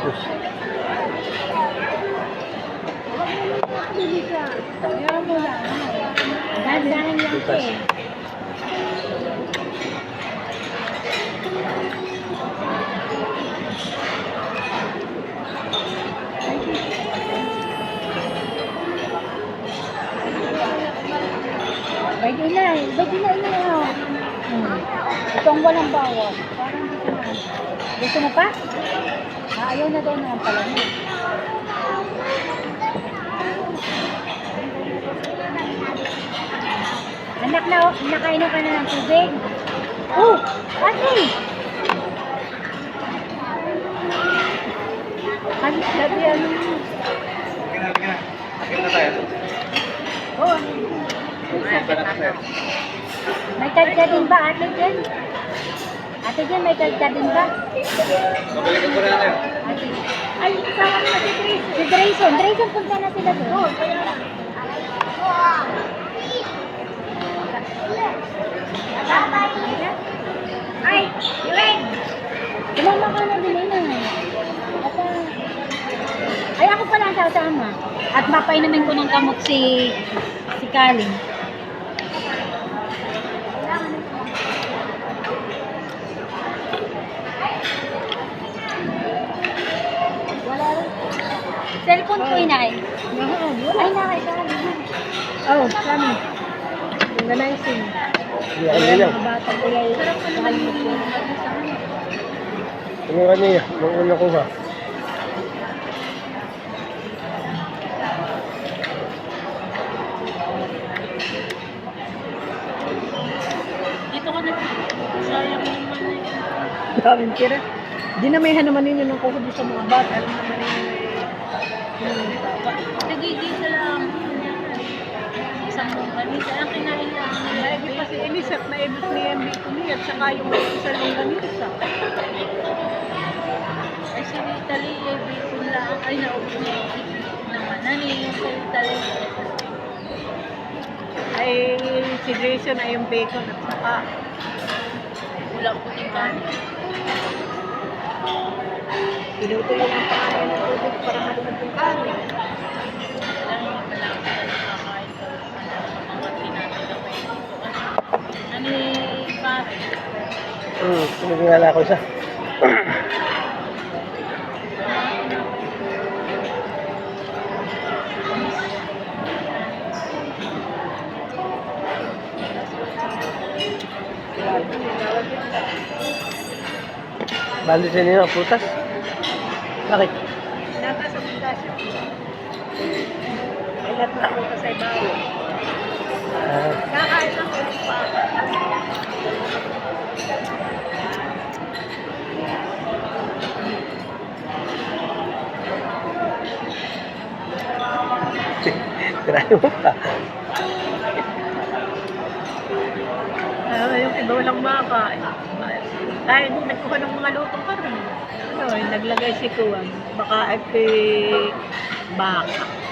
Diyos. Dahan-dahan lang siya eh. Pwede na oh. Itong walang bawang. Parang dito na. Gusto mo pa? Ayaw na daw naman pala niya. Anak na, nakainom ka na ng tubig? Oh, ate! Ano sabi ano? Akit na tayo. Oh, may karga din ba ate Jen? Ate Jen, may karga din ba? Mabalikan ko na tayo. Ate. Ay, sama na si Grayson. Si Grayson. Grayson, punta na sila doon. Ay, Yuen! Tumama ka na din eh. Ay, ako pala ang sasama. At mapainumin ko ng kamot si Kaling. Wala rin. Cellphone ko inay. Ay, nakay. Oh, kami. Organizing. Hindi, ano lang. Mga bata ko yan. Sarap pa naman yung Ano kanina? Mga una ko ba? dito ka na. Sayang naman eh. Daming tira. Dinamihan naman ninyo ng kuko sa mga bata. Alam naman ninyo Nagigisa lang. Isang mong ganito. Ang kinain lang. lagi pa si Elisat na ibig niya yung bito niya at saka yung isa ng ganisa. Ay, si Italy, ay bacon lang. Ay, naubos na yung bacon naman. Ano yung sa Italy? Ay si Grayson ay yung bacon at saka Wala ko yung kanin. pinutulong ang pangalan ng tubig para malunod yung kanin. Alam mo, wala ko na nakakain ko. Mga tinatala ko dito. Ano yung pare? Pinagingala ko isa. Bali sa inyo, putas. Bakit? Nata sa pagkasya. Ay lahat na ako sa ibawo. Kakain lang ko pa. Tirayo mo pa. Yung iba walang makain. Dahil nagkuha ng mga lutong karon. Ano, naglagay si Kuwan. Baka ay baka.